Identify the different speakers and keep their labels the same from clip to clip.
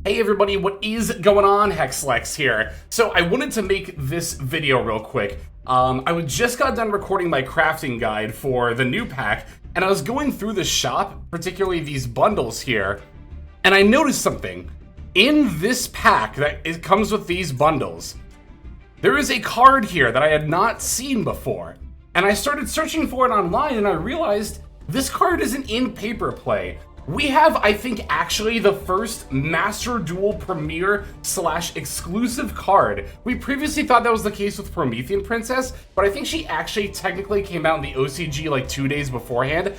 Speaker 1: Hey everybody, what is going on? Hexlex here. So I wanted to make this video real quick. I just got done recording my crafting guide for the new pack, and I was going through the shop, particularly these bundles here, and I noticed something. In this pack that comes with these bundles, there is a card here that I had not seen before. And I started searching for it online and I realized this card isn't in paper play. We have, I think, actually the first Master Duel Premier / exclusive card. We previously thought that was the case with Promethean Princess, but I think she actually technically came out in the OCG like 2 days beforehand.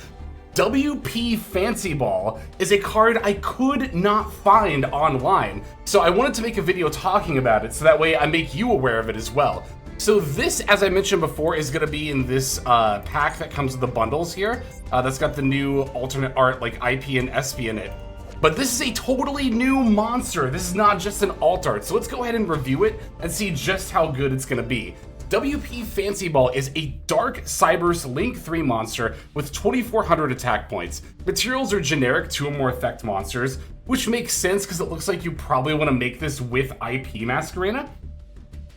Speaker 1: WP Fancy Ball is a card I could not find online, so I wanted to make a video talking about it so that way I make you aware of it as well. So this, as I mentioned before, is going to be in this pack that comes with the bundles here. That's got the new alternate art like IP and SP in it. But this is a totally new monster. This is not just an alt art. So let's go ahead and review it and see just how good it's going to be. WP Fancy Ball is a Dark Cyberse Link 3 monster with 2400 attack points. Materials are generic 2 or more effect monsters, which makes sense because it looks like you probably want to make this with IP Masquerena.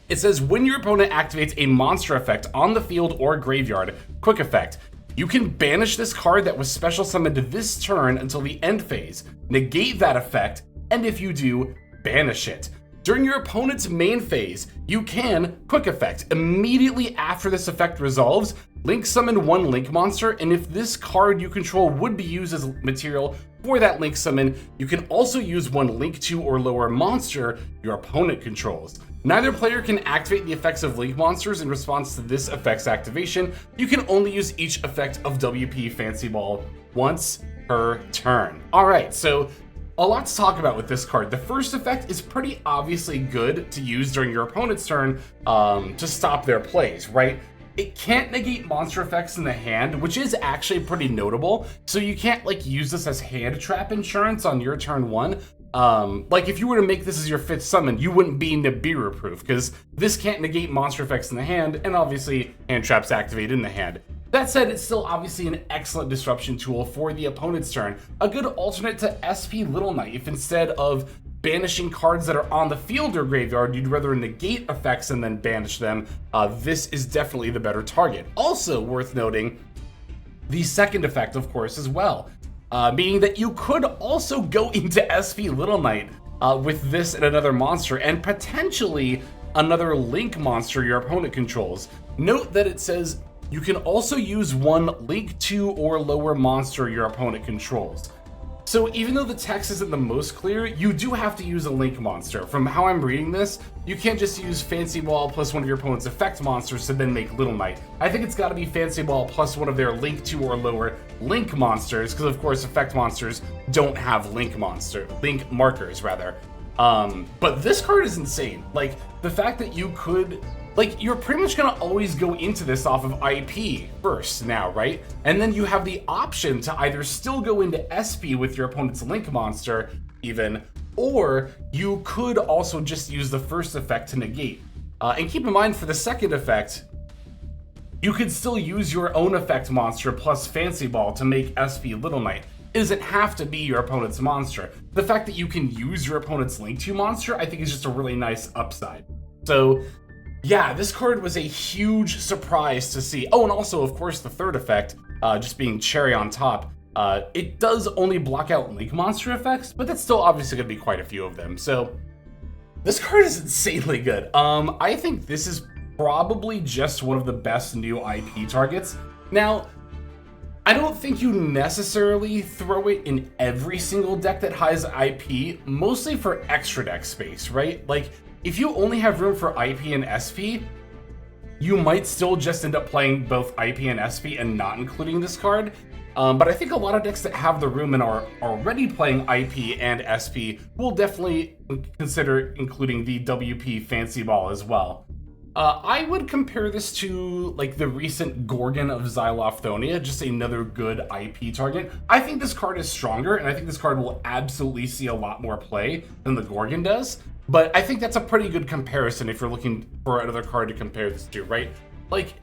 Speaker 1: It says when your opponent activates a monster effect on the field or graveyard, quick effect, you can banish this card that was special summoned this turn until the end phase, negate that effect, and if you do, banish it. During your opponent's main phase, you can, quick effect, immediately after this effect resolves, link summon 1 link monster, and if this card you control would be used as material for that link summon, you can also use 1 link 2 or lower monster your opponent controls. Neither player can activate the effects of link monsters in response to this effect's activation. You can only use each effect of WP Fancy Ball once per turn. Alright, so a lot to talk about with this card. The first effect is pretty obviously good to use during your opponent's turn to stop their plays, right? It can't negate monster effects in the hand, which is actually pretty notable. So you can't like use this as hand trap insurance on your turn 1. Like if you were to make this as your 5th summon, you wouldn't be Nibiru proof because this can't negate monster effects in the hand, and obviously hand traps activate in the hand. That said, it's still obviously an excellent disruption tool for the opponent's turn. A good alternate to SP Little Knight if instead of banishing cards that are on the field or graveyard, you'd rather negate effects and then banish them. This is definitely the better target. Also worth noting, the second effect, of course, as well. Meaning that you could also go into SP Little Knight with this and another monster, and potentially another Link monster your opponent controls. Note that it says you can also use 1 Link 2 or lower monster your opponent controls. So even though the text isn't the most clear, you do have to use a Link monster. From how I'm reading this, you can't just use Fancy Ball plus one of your opponent's effect monsters to then make Little Knight. I think it's got to be Fancy Ball plus one of their Link 2 or lower Link monsters, because of course effect monsters don't have Link markers rather. But this card is insane. Like the fact that you could, like, you're pretty much gonna always go into this off of IP first now, right? And then you have the option to either still go into SP with your opponent's Link monster even, or you could also just use the first effect to negate. And keep in mind for the second effect, you could still use your own effect monster plus Fancy Ball to make SP Little Knight. It doesn't have to be your opponent's monster. The fact that you can use your opponent's Link 2 monster, I think is just a really nice upside. So yeah, this card was a huge surprise to see. Oh, and also, of course, the third effect, just being cherry on top, it does only block out Link monster effects, but that's still obviously going to be quite a few of them. So this card is insanely good. I think this is probably just one of the best new IP targets. Now, I don't think you necessarily throw it in every single deck that has IP, mostly for extra deck space, right? Like, if you only have room for IP and SP, you might still just end up playing both IP and SP and not including this card. But I think a lot of decks that have the room and are already playing IP and SP will definitely consider including the WP Fancy Ball as well. I would compare this to like the recent Gorgon of Xylofthonia, just another good IP target. I think this card is stronger, and I think this card will absolutely see a lot more play than the Gorgon does. But I think that's a pretty good comparison if you're looking for another card to compare this to, right? Like,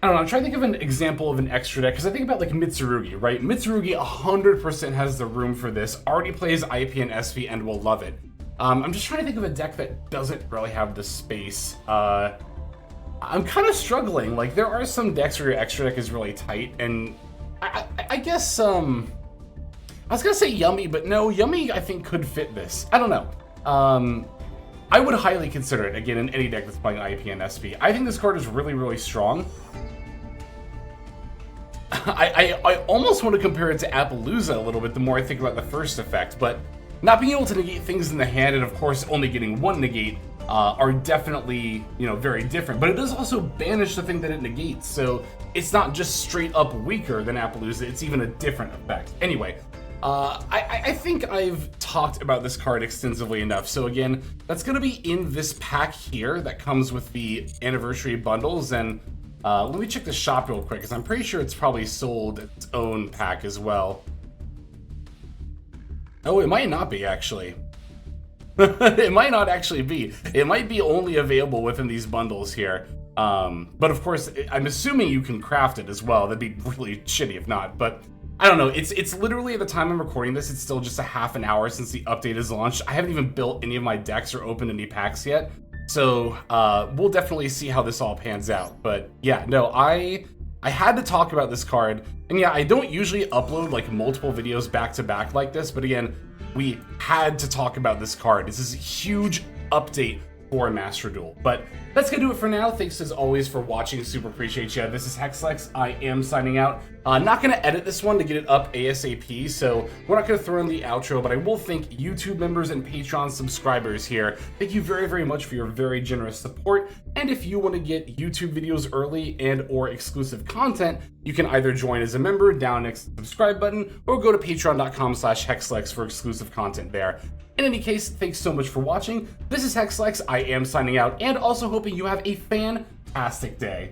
Speaker 1: I don't know, I'm trying to think of an example of an extra deck, because I think about like Mitsurugi, right? Mitsurugi 100% has the room for this, already plays IP and SV and will love it. I'm just trying to think of a deck that doesn't really have the space. I'm kind of struggling. Like, there are some decks where your extra deck is really tight, and I guess, I was gonna say Yummy, but no, Yummy I think could fit this. I don't know. I would highly consider it, again, in any deck that's playing IP and SV. I think this card is really, really strong. I almost want to compare it to Appaloosa a little bit the more I think about the first effect, but not being able to negate things in the hand and, of course, only getting one negate are definitely, you know, very different. But it does also banish the thing that it negates, so it's not just straight up weaker than Appaloosa, it's even a different effect. Anyway, I think I've talked about this card extensively enough. So again, that's going to be in this pack here that comes with the anniversary bundles. And let me check the shop real quick, because I'm pretty sure it's probably sold its own pack as well. Oh, it might not be, actually. It might not actually be. It might be only available within these bundles here. But of course, I'm assuming you can craft it as well. That'd be really shitty if not. But I don't know. It's literally, at the time I'm recording this, it's still just a half an hour since the update is launched. I haven't even built any of my decks or opened any packs yet. So we'll definitely see how this all pans out. But yeah, no, I had to talk about this card. And yeah, I don't usually upload like multiple videos back to back like this, but again, we had to talk about this card. This is a huge update for Master Duel. But that's gonna do it for now. Thanks as always for watching. Super appreciate you. This is Hexlex. I am signing out. Not gonna edit this one to get it up ASAP, so we're not gonna throw in the outro, but I will thank YouTube members and Patreon subscribers here. Thank you very, very much for your very generous support. And if you want to get YouTube videos early and or exclusive content, you can either join as a member down next to the subscribe button, or go to patreon.com/Hexlex for exclusive content there. In any case, thanks so much for watching. This is Hexlex. I am signing out, and also hoping you have a fantastic day.